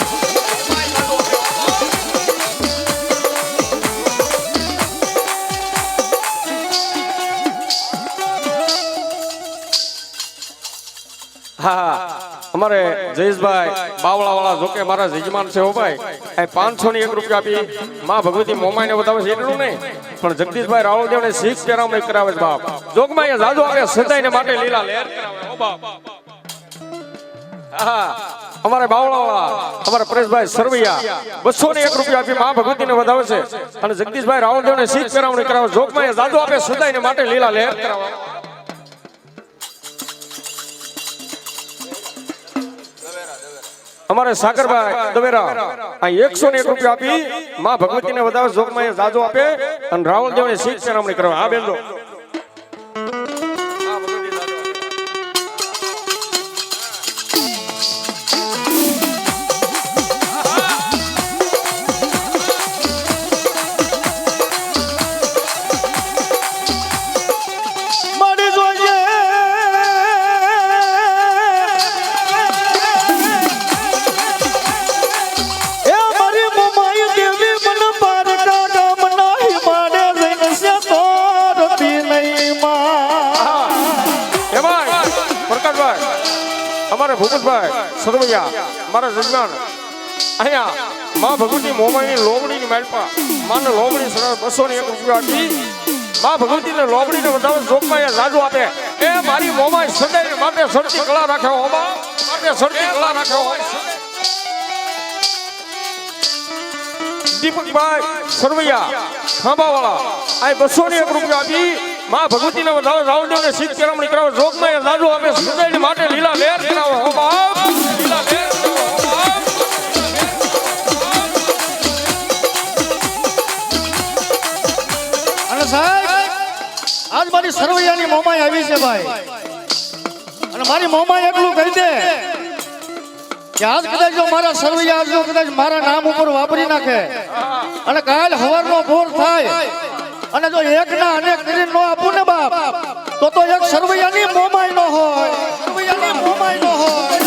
હા અમારે જયેશભાઈ બાવળા વાળા જોકે મારા જજમાન છે હો ભાઈ 501 રૂપિયા આપી માં ભગવતી મોમાઈને વધાવે છે એટલું નહીં પણ જગદીશભાઈ રાવળદેવ ને શીખ ચેરામણી કરાવે છે બાપ જોગમાએ જાદુ આપે સદાયને માટે લીલા લહેર કરાવે હો બાપ હા અમારે બાવળા વાળા અમારા પરેશભાઈ સરવૈયા 201 રૂપિયા આપી માં ભગવતીને વધાવે છે અને જગદીશભાઈ રાવળદેવ ને શીખ ચેરામણી કરાવે જોગમાએ જાદુ આપે સદાયને માટે લીલા લહેર કરાવે અમારે સાગરભાઈ દવેરા આ 101 રૂપિયા આપી માં ભગવતીને વધાવે જોગમાએ જાદુ આપે અને રાવળદેવ ને શીખ ચેરામણી કરવા આ બેન જો અમારે ભૂપતભાઈ સરવૈયા મારા જજમાન અહીંયા માં ભગવતી મોમાઈની લોબડીની માલપા માને લોબડી 201 રૂપિયા આપી માં ભગવતીને લોબડીને વધાવે જોગમાએ જાદુ આપે એ મારી મોમાઈ સદાય માટે સરતી કળા રાખે હો બા માટે સરતી કળા રાખે હો દીપકભાઈ સરવૈયા ખાંભાવાળા આ 201 રૂપિયા આપી માં ભગવતીને વધાવે રાવળદેવ ને શીખ ચેરામણી કરાવે જોગમાએ જાદુ આપે સદાય માટે લીલા લહેર કરાવે હો બાપ લીલા લહેર કરાવે હો બાપ અને સાહેબ આજ મારી સરવૈયાની મોમાઈ આવી છે ભાઈ અને મારી મોમાઈ એટલું કહી દે કે આજ કદાચ જો મારા સરવૈયા જો કદાચ મારા નામ ઉપર વાપરી નાખે અને કાલ હવારનો ભોર થાય અને જો એક ના અનેક કરીને નો આપું ને બાપ તો એક સરવૈયાની મોમાઈ નો હોય સરવૈયાની મોમાઈ નો હોય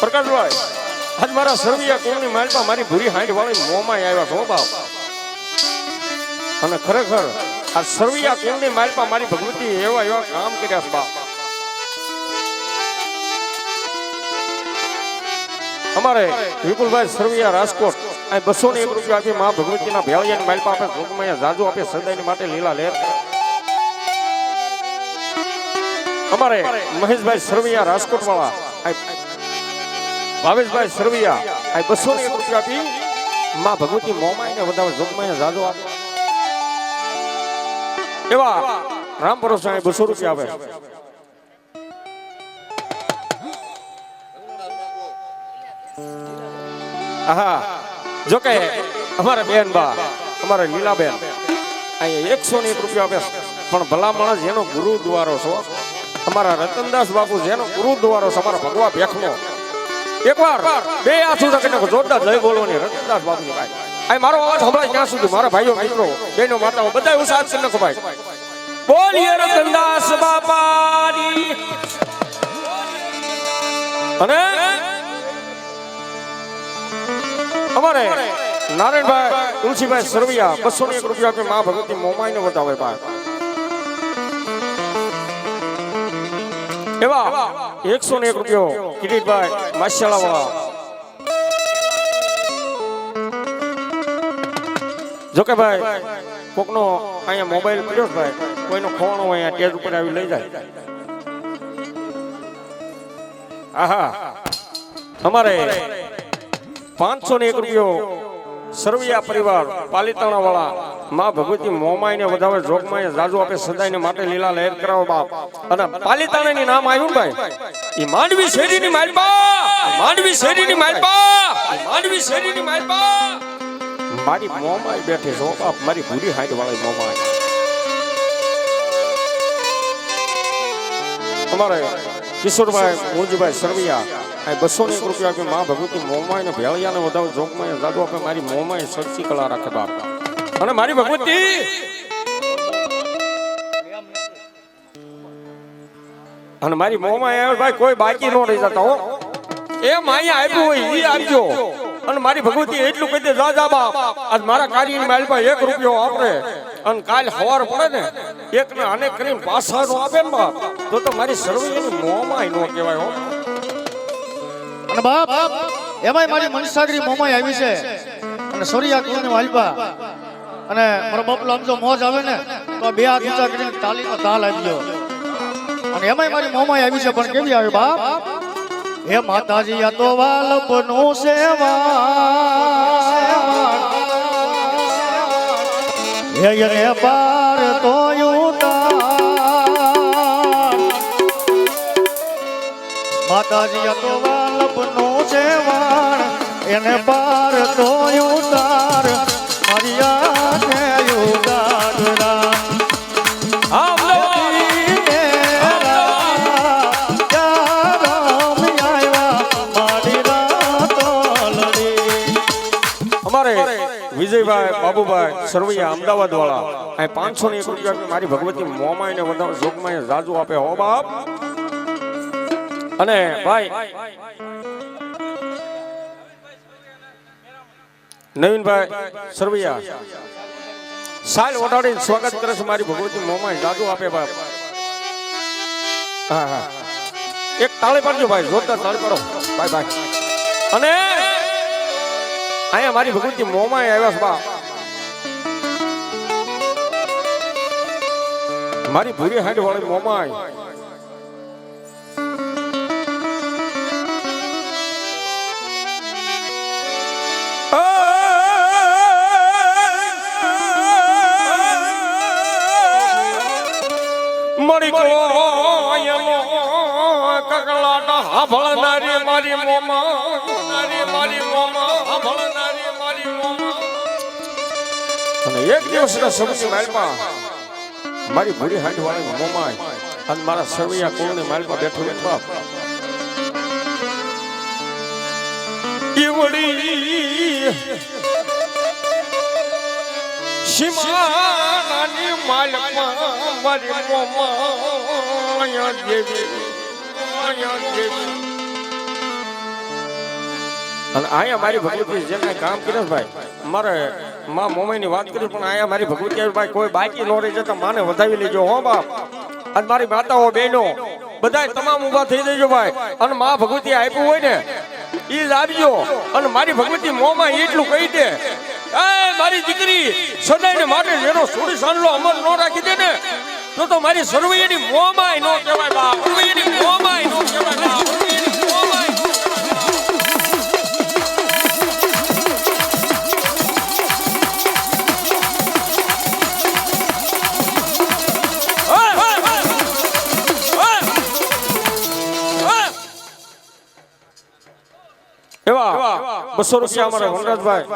પ્રકાશભાઈ આજ મારા સરવૈયા કોમની માલપા મારી ભૂરી હાંડ વાળી મોમાં આવ્યા છો બાપ. અને ખરેખર આ સરવૈયા કોમની માલપા મારી ભગવતી એવા એવા કામ કર્યા છે બાપ. અમારે વિપુલભાઈ સરવૈયા રાજકોટ આ 201 રૂપિયા આપી મા ભગવતીના ભેળિયાની માલપા આપે જોગમાં જાજુ આપે સદાયની માટે લીલા લહેર. અમારે મહેશભાઈ સરવૈયા રાજકોટ વાળા ભાવેશભાઈ સરવૈયા આ 201 રૂપિયા આપી માં ભગવતી મોમાઈને વધારે જોગમાં જાજો આપે. એવા રામ પરોસા 200 રૂપિયા આપે. આહા જોકે અમારા બેન બા અમારા લીલાબેન અહીંયા 101 રૂપિયા આપે. પણ ભલા માણસ જેનો ગુરુદ્વારો છો અમારા રતનદાસ બાપુ જેનો ગુરુદ્વારો છે અમારા ભગવા ભેખનો એકવાર બે આંસુ રાખીને જોરદાર જય બોલવાની રતનદાસ બાપુની ભાઈ. આ મારો અવાજ સંભળાય ત્યાં સુધી મારા ભાઈઓ મિત્રો બહેનો માતાઓ બધા ઉત્સાહ છે નખો ભાઈ. બોલીએ રતનદાસ બાપાની. અને અમારે નારાયણભાઈ તુલસીભાઈ સરવૈયા 201 રૂપિયા આપી મા ભગવતી મોમાઈને વધાવે ભાઈ. એવા 101 રૂપિયો કિરીટભાઈ માસિયાળા વાળા. જોકે ભાઈ કોકનો અહીંયા મોબાઈલ પડ્યો ભાઈ કોઈનો ખોવાનો અહીંયા ટેજ ઉપર આવી લઈ જાય. આહા અમારે 501 રૂપિયો સરવૈયા પરિવાર પાલિતાણા વાળા માં ભગવતી મોમાઈને વધાવે જોગમાં જાજુ આપે સદાયને માટે લીલા લહેર કરાવો બાપ. અને પાલિતાણાની નામ આવ્યું ભાઈ ઈ માંડવી શેરીની માલપા માંડવી શેરીની માલપા માંડવી શેરીની માલપા મારી મોમાઈ બેઠી છો બાપ. મારી ભૂરી હાઈટ વાળી મોમાઈ. અમારે કિશોરભાઈ મુંજીભાઈ સરવૈયા 201 રૂપિયા આપી મા ભગવતી મોમાઈને ભેળિયાને વધારે જોગમાં જાદુ આપે મારી મોમાઈ સચ્ચી કલા રાખે બાપ. અને મારી ભગવતી અને મારી મોમાઈ આવે ભાઈ કોઈ બાકી ન રહી જતા હો. એ માયા આપ્યું હોય ઈ આપજો. અને મારી ભગવતી એટલું કહી દે જા જા બાપ આજ મારા કાર્યની માલપા 1 રૂપિયો વાપરે અને કાલ સવાર પડે ને એક ને અનેક કરીને પાછા નો આપે ને બાપ તો મારી સરવૈયાની મોમાઈ નો કહેવાય હો. અને બાપ એમાંય મારી મનસાગરી મોમાઈ આવી છે અને સોરિયા કુળની માલપા. અને મારો બાપલો આમ જો મોજ આવે ને તો 2 હાથ ઊંચા કરીને તાલીનો તાલ આવી ગયો. અને એમાંય મારી મોમાઈ આવી છે પણ કેવી આવે બાપ હે માતાજી આ તો વાલપનું સેવા હે યને પાર તો ઉતાર માતાજી આ તો વાલપનું સેવા એને પાર તો ઉતાર મારી આંખે ઉતાર વિજયભાઈ બાબુભાઈ સરવૈયા અમદાવાદ વાળા અહીં 501 રૂપિયા મારી ભગવતી મોમાઈને વધારે જોગમાં જાજુ આપે હો બાપ. અને ભાઈ નવીનભાઈ સરવૈયા સાલ ઓઢાડીને સ્વાગત કરે છે મારી ભગવતી મોમાઈ જાજુ આપે બાપ. હા હા એક તાળી પાડજો ભાઈ જોરદાર તાળી પાડો ભાઈ ભાઈ. અને અહીંયા મારી ભગવતી મોમાઈ આવ્યા છે બા. મારી ભૂરી હાંડ વાળી મોમાઈ મળી કકલાટા હાભળનારી મારી મોમા મારી મોમા હાભળનારી મારી મોમા. અને એક દિવસના સમયની માલપા મારી ભૂરી હાંડ વાળી મોમાઈ અને મારા સરવૈયા કુળની માલપા બેઠો ને બાપ ઈવડી સીમાનાની માલપા મારી મોમા દેવી માયા દેવી. અને આયા મારી ભગવતી જે કાંઈ કામ કરે છે ભાઈ, મારે માં મોમાઈની વાત કરી, પણ આયા મારી ભગવતી આવી ભાઈ કોઈ બાકી ન રહી જતા માને વધાવી લેજો હો બાપ. અને મારી માતાઓ બહેનો બધાય તમામ ઊભા થઈ જજો ભાઈ. અને માં ભગવતી આપ્યું હોય ને ઈ જ આપજો. અને મારી ભગવતી મોમાં એટલું કહી દે, એ મારી દીકરી સદાયને માટે જેનો સોડી સાંડલો અમર ન રાખી દે ને તો મારી સરવૈયાની મોમાં ન કહેવાય બાપ. સરવૈયાની મોમાં ન કહેવાય બાપ. એવા 200 રૂપિયા અમારે વનરાજભાઈ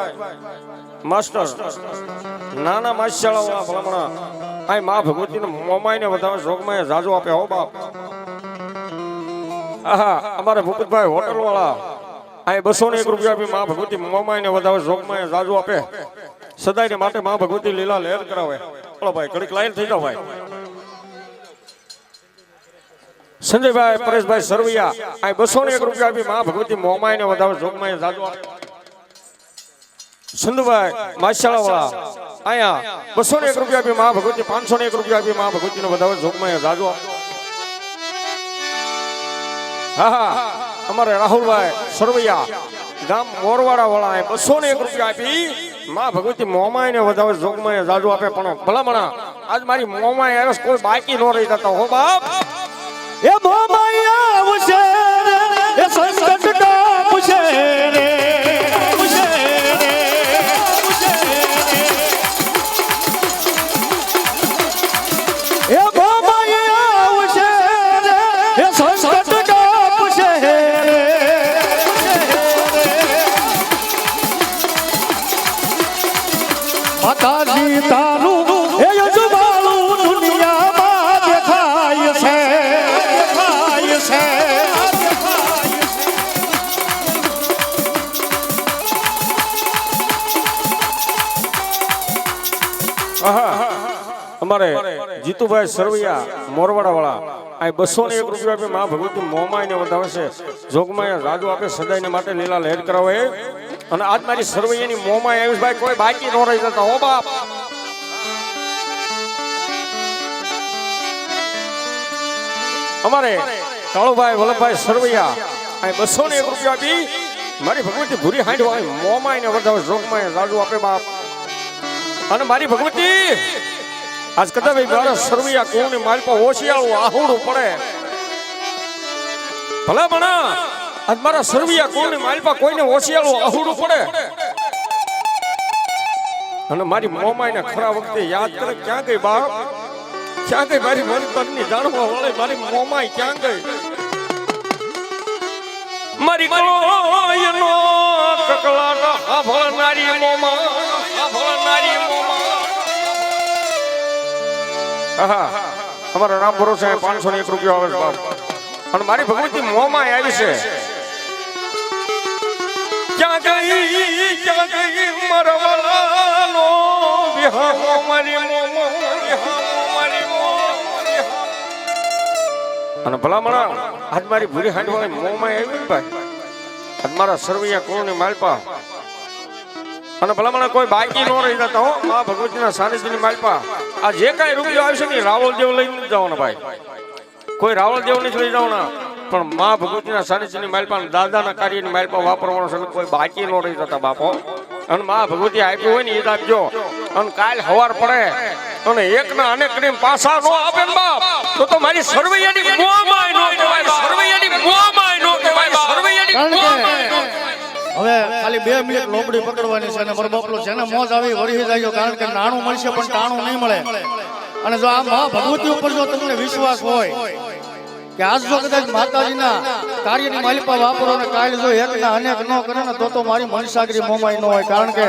માસ્ટર નાના માસ્યાળા ભલામણા આ માં ભગવતીને મોમાઈને વધારે જોગમાં જાજો આપે હો બાપ. આહા અમારે ભૂપતભાઈ હોટલ વાળા આ 201 રૂપિયા આપી માં ભગવતી મોમાઈને વધારે જોગમાં જાજો આપે. સદાયને માટે માં ભગવતી લીલા લહેર કરાવે. બોલો ભાઈ ઘડીક લાઈન થઈ જાવ ભાઈ. સંજયભાઈ પરેશભાઈ સરવૈયા આ 201 રૂપિયા આપી માં ભગવતી મોમાઈને વધારે જોગમાં જાજો આપે. સંધુભાઈ માશાળા વાળા આયા 201 રૂપિયા આપી માં ભગવતી 501 રૂપિયા આપી માં ભગવતીને વધારે જોગમાં જાજો આપે. હા હા અમારે રાહુલભાઈ સરવૈયા ગામ મોરવાડા વાળા 201 રૂપિયા આપી માં ભગવતી મોમાઈને વધારે જોગમાં જાજો આપે. પણ ભલામણા આજ મારી મોમાઈ આવે કોઈ બાકી ન રહી જતા હો બાપ. એ મોમાઈ આવશે એ સંકટ કાપશે રે એ મોમાઈ આવશે એ સંકટ કાપશે માતાજી તારું એ યજમાનું દુનિયામાં દેખાય છે. અમારે જીતુભાઈ સરવૈયા મોરવાડા વાળા આ 201 રૂપિયા આપી માં ભગવતી મોમાઈને વધારે છે જોગમાં રાજુ આપે. સદાયને માટે લીલા લહેર કરાવે. અને આજ મારી સરવૈયાની મોમાઈ આવી ભાઈ કોઈ બાકી ન રહી જતા હો બાપ. અમારે કાળુભાઈ વલ્લભભાઈ સરવૈયા આ 201 રૂપિયા આપી મારી ભગવતી ભૂરી હાંડ વાળી મોમાઈને વધારે જોગમાં રાજુ આપે બાપ. અને મારી ભગવતી આજ કદાચ મારા સરવૈયા કોની માલ પર ઓશિયાળું આહુડું પડે ભલા બના. આજ મારા સરવૈયા કોની માલ પર કોઈને ઓશિયાળું આહુડું પડે. અને મારી મોમાઈને ખરા વખતે યાદ કરે ક્યાં ગઈ બાપ, ક્યાં ગઈ મારી મનની જાણવા વાળી મારી મોમાઈ ક્યાં ગઈ. મારી કલોયનો કકળાટ હાભળનારી મોમા, હાભળનારી મોમા. આહા અમારા રામ ભરોસે 501 રૂપિયા આવે બાપ. અને મારી ભગવતી મોમાં આવી છે. ક્યાં ગઈ મારા વાલાનો વિહામો મારી મોમો, વિહામો મારી મોમો. અને ભલામણા આજ મારી ભૂરી હાંડ વાળી મોમાં આવી ને ભાઈ. આજ મારા સરવૈયા કોની માલપા. અને ભલામણા કોઈ બાકી ન રહી જતા હો માં ભગવતીના સાનિધ્યની માલપા. આ જે કાંઈ રૂપિયો આવશે ને રાવલ દેવ લઈને જવાના ભાઈ. કોઈ રાવલ દેવ નથી લઈ જવાના, પણ માં ભગવતીના સાનિધ્યની માલપા દાદાના કાર્યની માલપા વાપરવાનો છે. કોઈ બાકી ન રહી જતા બાપો. અને માં ભગવતી આપ્યું હોય ને એ જ આપજો. અને કાલ હવાર પડે અને એકના અનેક ને પાછા નો આપે ને બાપ તો મારી સરવૈયાની મોમાય નો કહેવાય. સરવૈયાની મોમાય નો કહેવાય. સરવૈયાની મોમાય નો. હવે ખાલી 2 મિનિટ લોબડી પકડવાની છે અને બરબાપલો જેને મોજ આવી વળી જાય. કારણ કે નાણું મળશે પણ ટાણું નહીં મળે. અને જો આ મા ભગવતી ઉપર જો તમને વિશ્વાસ હોય કે આજ જો કદાચ માતાજીના કાર્યની માલિપા વાપરો ને કાલ જો એકના અનેક ન કરે ને તો મારી મનસાગરી મોમાઈ ન હોય. કારણ કે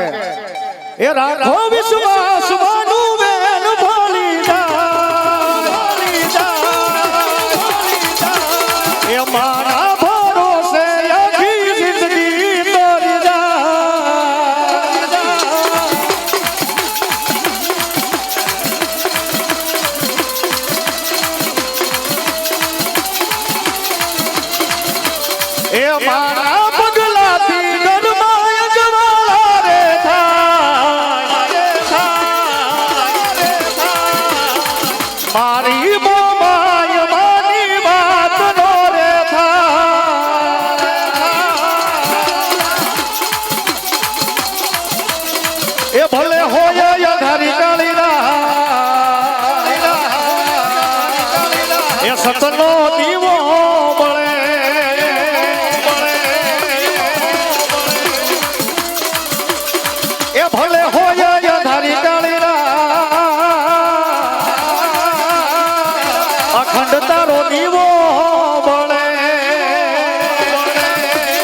એ રાખો વિશ્વાસ માનું બેન ભોલી જા એ મારા ભરોસે આખી જિંદગી તોરી જા. મારા પગલાથી ગરમાય જવાળા રે થાય મારી મોમાય માની વાત નો રે થાય એ ભલે હોય ધારી કાળી એ સતનો દીવો બળે એ ભલે હોય ધારી કાળી અખંડ તારો દીવો બળે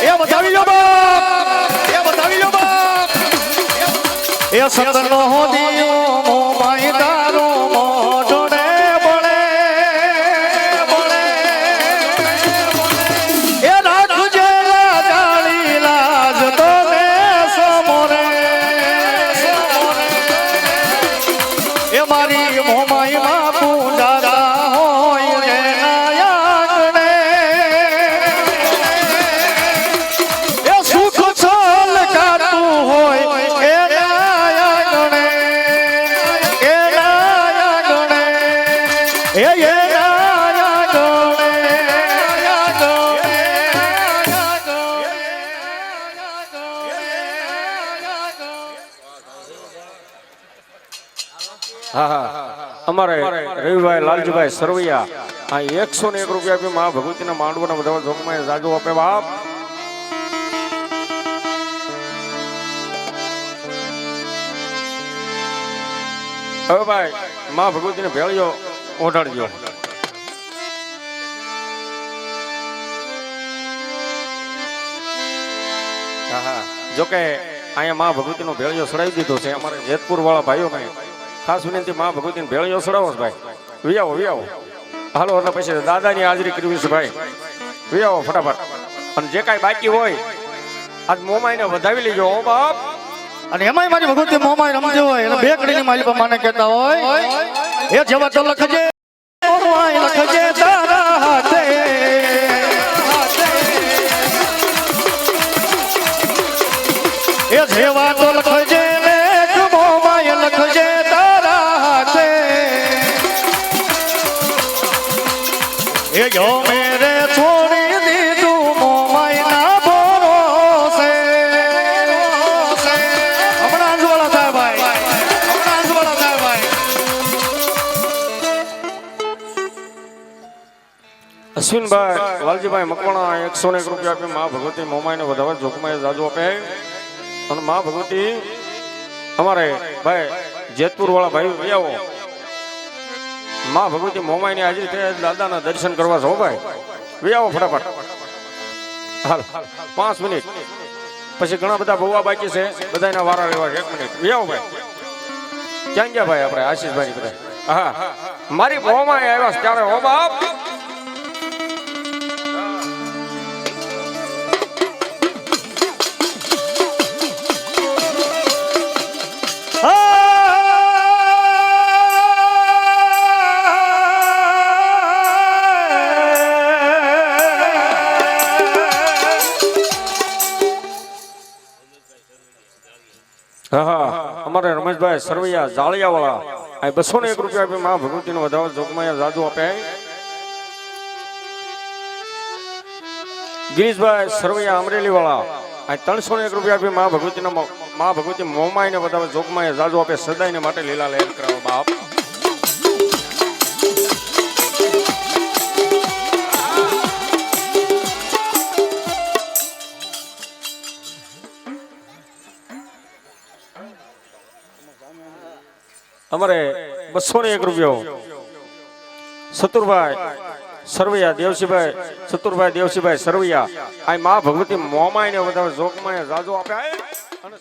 એ બતાવી લો બાપ એ બતાવી લો બાપ એ સતનો દીવો મોમાઈ તારો મોઢોડે બળે એ રાખજે લાજાળી લાજ તો ને સમોરે એ મારી મોમાઈ માં પૂજાતા હોય એના આંગણે એ સુખ છલકાતું હોય એના આંગણે એના આંગણે એના હા હા અમારે રવિભાઈ લાલજીભાઈ સરવૈયા આ 101 રૂપિયા આપી મા ભગવતીના માંડવાના બધા જોગમાં જાજો આપે બાપ હવે ભાઈ મા ભગવતીને ભેળીઓ ઓઢાડજો હા હા જોકે અહીંયા મા ભગવતીનો ભેળીઓ સડાવી દીધો છે અમારે જેતપુર વાળા ભાઈઓને ખાસ વિનંતી મા ભગવતીને ભેળીઓ સડાવો ભાઈ વિયાવો હાલો એટલે પછી દાદાની હાજરી કરવી છે ભાઈ વિયાવો ફટાફટ અને જે કાંઈ બાકી હોય આજ મોમાઈને વધાવી લેજો ઓ બાપ અને એમાંય મારી ભગવતી મોમાઈ રમતી હોય એટલે બે કડીની મારી પર માને કહેતા હોય એ જેવા તો લખજે મોમાઈ લખજે તારા હાથે એ જેવા તો લખજે ને મોમાઈ લખજે તારા હાથે એ જો મેરે છોડી દીધું મોમાઈ ના ભરોસે હમણાં અંજવાળા થાય ભાઈ હમણાં અંજવાળા થાય ભાઈ અશ્વિનભાઈ વાલજીભાઈ મકવાણા 101 રૂપિયા આપી મા ભગવતી મોમાઈને વધારે જોખમાં જાજુ આપે અને મા ભગવતી અમારે ભાઈ જેતપુર વાળા ભાઈ આવો મા ભગવતી મોમાઈની હાજરી થઈ દાદાના દર્શન કરવા છો ભાઈ આવો ફટાફટ હાલ 5 મિનિટ પછી ઘણા બધા ભવા બાકી છે બધાના વારા લેવા 1 મિનિટ આવો ભાઈ ક્યાં ગયા ભાઈ આપણે આશીષભાઈ બધા હા મારી મોમાઈ આવ્યા ત્યારે હો બાપ અમારે રમેશભાઈ સરવૈયા જાળિયા વાળા 201 રૂપિયા આપી મા ભગવતીનો વધારે જોગમાં જાદુ આપે ગિરીશભાઈ સરવૈયા અમરેલી વાળા 301 રૂપિયા આપી મા ભગવતી મોમાઈને વધારે જોગમાં જાદુ આપે સદાયને માટે લીલા લહેર કરાવો બાપ અમારે 201 રૂપિયો સતુરભાઈ સરવૈયા દેવસીભાઈ સરવૈયા આ મા ભગવતી મોમાઈને વધારે જોગમાં જાજો આપ્યા